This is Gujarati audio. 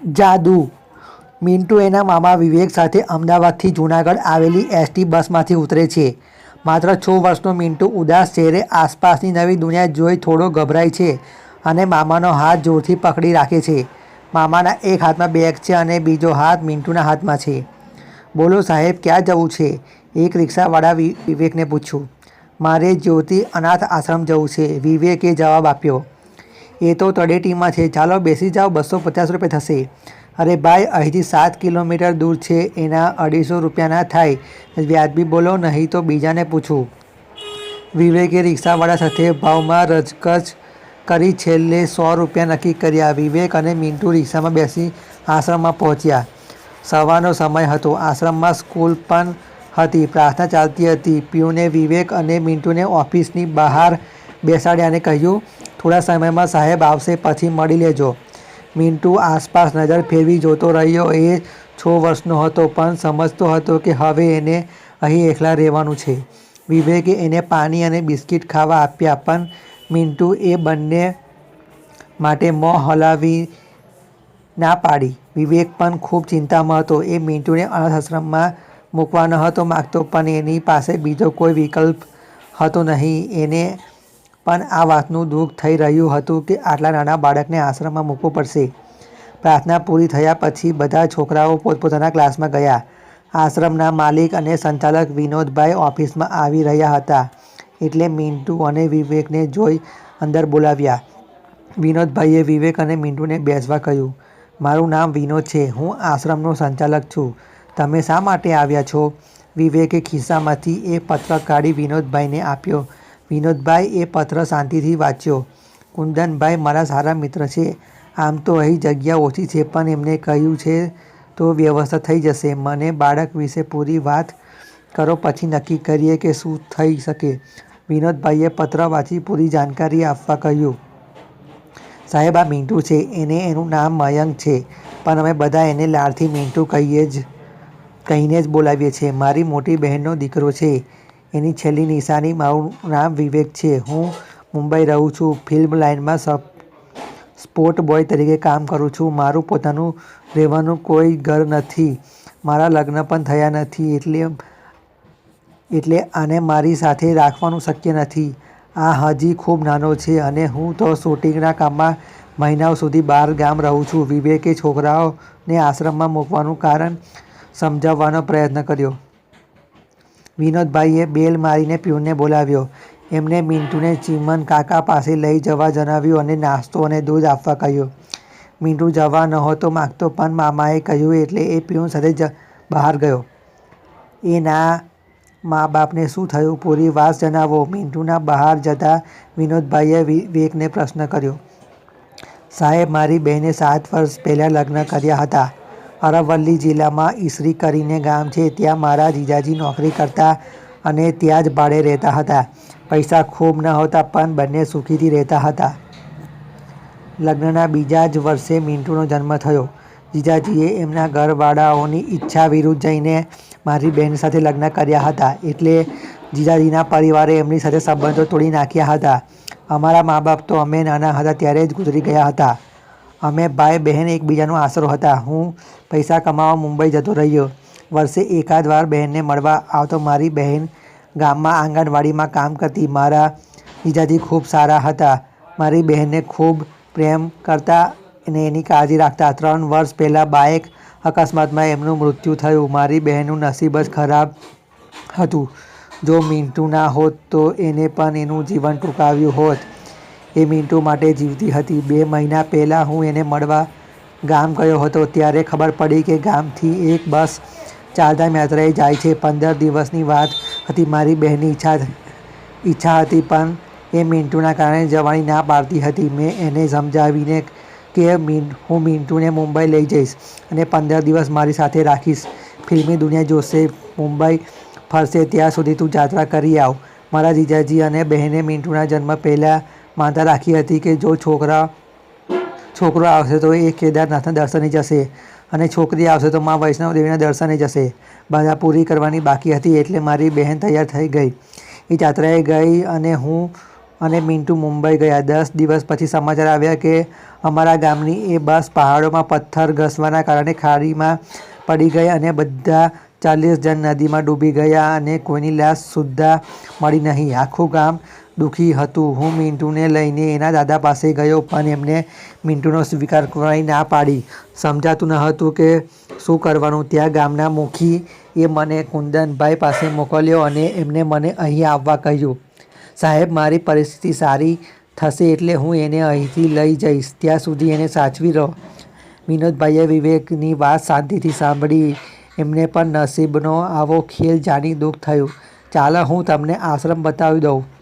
જાદુ. મિન્ટુ એના મામા વિવેક સાથે અમદાવાદથી જૂનાગઢ આવેલી એસટી બસમાંથી ઉતરે છે. માત્ર 6 વર્ષનો મિન્ટુ ઉદાસ ચહેરે આસપાસની નવી દુનિયા જોઈ થોડો ગભરાય છે અને મામાનો હાથ જોરથી પકડી રાખે છે. મામાના એક હાથમાં બેગ છે અને બીજો હાથ મિન્ટુના હાથમાં છે. બોલો સાહેબ, ક્યાં જવું છે? એક રિક્ષાવાળા વિવેકને પૂછ્યું. મારે જ્યોતિ અનાથ આશ્રમ જવું છે, વિવેકે જવાબ આપ્યો. એ તો તળેટીમાં છે, ચાલો બેસી જાઓ, 250 રૂપિયા થશે. અરે ભાઈ, અહીંથી 7 કિલોમીટર દૂર છે, એના 250 રૂપિયા ના થાય? વ્યાજબી બોલો, નહીં તો બીજાને પૂછું. વિવેકે રિક્ષાવાળા સાથે ભાવમાં રજકચ કરી છેલ્લે 100 રૂપિયા નક્કી કર્યા. વિવેક અને મિન્ટુ રિક્ષામાં બેસી આશ્રમમાં પહોંચ્યા. સવારનો સમય હતો. આશ્રમમાં સ્કૂલ પણ હતી. પ્રાર્થના ચાલતી હતી. પ્યુને વિવેક અને મિન્ટુને ઓફિસની બહાર બેસાડ્યા અને કહ્યું, થોડા સમયમાં સાહેબ આવશે, પછી મળી લેજો. મિન્ટુ આસપાસ નજર ફેરવી જોતો રહ્યો. એ 6 વર્ષનો હતો પણ સમજતો હતો કે હવે એને અહીં એકલા રહેવાનું છે. વિવેકે એને પાણી અને બિસ્કિટ ખાવા આપ્યા પણ મિન્ટુ એ બંને માટે મોં હલાવી ના પાડી. વિવેક પણ ખૂબ ચિંતામાં હતો. એ મિન્ટુને અનાથ આશ્રમમાં મૂકવા ન હતો માગતો પણ એની પાસે બીજો કોઈ વિકલ્પ હતો નહીં. એને પણ આ વાતનું દુઃખ થઈ રહ્યું હતું કે આટલા નાના બાળકને આશ્રમમાં મૂકવું પડશે. પ્રાર્થના પૂરી થયા પછી બધા છોકરાઓ પોતપોતાના ક્લાસમાં ગયા. આશ્રમના માલિક અને સંચાલક વિનોદભાઈ ઓફિસમાં આવી રહ્યા હતા એટલે મિન્ટુ અને વિવેકને જોઈ અંદર બોલાવ્યા. વિનોદભાઈએ વિવેક અને મિન્ટુને બેસવા કહ્યું. મારું નામ વિનોદ છે, હું આશ્રમનો સંચાલક છું. તમે શા માટે આવ્યા છો? વિવેકે ખિસ્સામાંથી એક પત્ર કાઢી વિનોદભાઈને આપ્યો. વિનોદભાઈ એ પત્ર શાંતિથી વાંચ્યો. કુંદનભાઈ મારા સારા મિત્ર છે. આમ તો અહીં જગ્યા ઓછી છે પણ એમને કહ્યું છે તો વ્યવસ્થા થઈ જશે. મને બાળક વિશે પૂરી વાત કરો, પછી નક્કી કરીએ કે શું થઈ શકે. વિનોદભાઈએ પત્ર વાંચી પૂરી જાણકારી આપવા કહ્યું. સાહેબ, આ મિન્ટુ છે. એનું નામ મયંક છે પણ અમે બધા એને લાડથી મિન્ટુ કહીને જ બોલાવીએ છીએ. મારી મોટી બહેનનો દીકરો છે. એની છેલ્લી નિશાની. મારું નામ વિવેક છે. હું મુંબઈ રહું છું. ફિલ્મ લાઇનમાં સ્પોટ બોય તરીકે કામ કરું છું. મારું પોતાનું રહેવાનું કોઈ ઘર નથી. મારા લગ્ન પણ થયા નથી એટલે આને મારી સાથે રાખવાનું શક્ય નથી. આ હજી ખૂબ નાનો છે અને હું તો શૂટિંગના કામમાં મહિનાઓ સુધી બહાર ગામ રહું છું. વિવેકે છોકરાઓને આશ્રમમાં મૂકવાનું કારણ સમજાવવાનો પ્રયત્ન કર્યો. વિનોદભાઈએ બેલ મારીને પ્યુનને બોલાવ્યો. એમણે મિન્ટુને ચીમન કાકા પાસે લઈ જવા જણાવ્યું અને નાસ્તો અને દૂધ આપવા કહ્યું. મિન્ટુ જવા નહોતો માગતો પણ મામાએ કહ્યું એટલે એ પ્યુન સાથે બહાર ગયો. એના મા બાપને શું થયું? પૂરી વાત જણાવો. મિન્ટુના બહાર જતાં વિનોદભાઈએ વિવેકને પ્રશ્ન કર્યો. સાહેબ, મારી બહેને 7 વર્ષ પહેલાં લગ્ન કર્યા હતા. અરવલ્લી જિલ્લામાં ઈસરી કરીને ગામ છે. ત્યાં મારા જીજાજી નોકરી કરતા અને ત્યાં જ ભાડે રહેતા હતા. પૈસા ખૂબ નહોતા પણ બંને સુખીથી રહેતા હતા. લગ્નના બીજા જ વર્ષે મિન્ટુનો જન્મ થયો. જીજાજીએ એમના ઘરવાળાઓની ઈચ્છા વિરુદ્ધ જઈને મારી બહેન સાથે લગ્ન કર્યા હતા એટલે જીજાજીના પરિવારે એમની સાથે સંબંધો તોડી નાખ્યા હતા. અમારા મા બાપ તો અમે નાના હતા ત્યારે જ ગુજરી ગયા હતા. અમે ભાઈ બહેન એકબીજાનો આશરો હતા. હું પૈસા કમાવા મુંબઈ જતો રહ્યો. વર્ષે એકાદ વાર બહેનને મળવા આવતો. મારી બહેન ગામમાં આંગણવાડીમાં કામ કરતી. મારા જીજાજી ખૂબ સારા હતા. મારી બહેનને ખૂબ પ્રેમ કરતા અને એની કાળજી રાખતા. 3 વર્ષ પહેલાં બાઇક અકસ્માતમાં એમનું મૃત્યુ થયું. મારી બહેનનું નસીબ જ ખરાબ હતું. જો મિન્ટુ ના હોત તો એને પણ એનું જીવન ટૂંકાવ્યું હોત. એ મિન્ટુ માટે જીવતી હતી. 2 મહિના પહેલાં હું એને મળવા ગામ ગયો હતો ત્યારે ખબર પડી કે ગામથી એક બસ ચારધામ યાત્રાએ જાય છે. 15 દિવસની વાત હતી. મારી બહેનની ઈચ્છા હતી પણ એ મિન્ટુના કારણે જવાની ના પાડતી હતી. મેં એને સમજાવીને કે હું મિન્ટુને મુંબઈ લઈ જઈશ અને 15 દિવસ મારી સાથે રાખીશ. ફિલ્મી દુનિયા જોશે, મુંબઈ ફરશે, ત્યાં સુધી તું યાત્રા કરી આવ. મારા જીજાજી અને બહેને મિન્ટુના જન્મ પહેલાં માનતા રાખી હતી કે જો છોકરો આવશે તો એ કેદારનાથના દર્શને જશે અને છોકરી આવશે તો મા વૈષ્ણવદેવીના દર્શને જશે. બાધા પૂરી કરવાની બાકી હતી એટલે મારી બહેન તૈયાર થઈ ગઈ. એ યાત્રાએ ગઈ અને હું અને મિન્ટુ મુંબઈ ગયા. 10 દિવસ પછી સમાચાર આવ્યા કે અમારા ગામની એ બસ પહાડોમાં પથ્થર ઘસવાના કારણે ખાડીમાં પડી ગઈ અને બધા 40 જણ નદીમાં ડૂબી ગયા અને કોઈની લાશ સુદ્ધા મળી નહીં. આખું ગામ દુઃખી હતું. હું મિન્ટુને લઈને એના દાદા પાસે ગયો પણ એમને મિન્ટુનો સ્વીકાર કરવાની ના પાડી. સમજાતું ન હતું કે શું કરવાનું. ત્યાં ગામના મુખી એ મને કુંદનભાઈ પાસે મોકલ્યો અને એમને મને અહીં આવવા કહ્યું. સાહેબ, મારી પરિસ્થિતિ સારી થશે એટલે હું એને અહીંથી લઈ જઈશ. ત્યાં સુધી એને સાચવી લો. વિનોદભાઈએ વિવેકની વાત શાંતિથી સાંભળી. એમને પણ નસીબનો આવો ખેલ જાણી દુઃખ થયું. ચાલો હું તમને આશ્રમ બતાવી દઉં.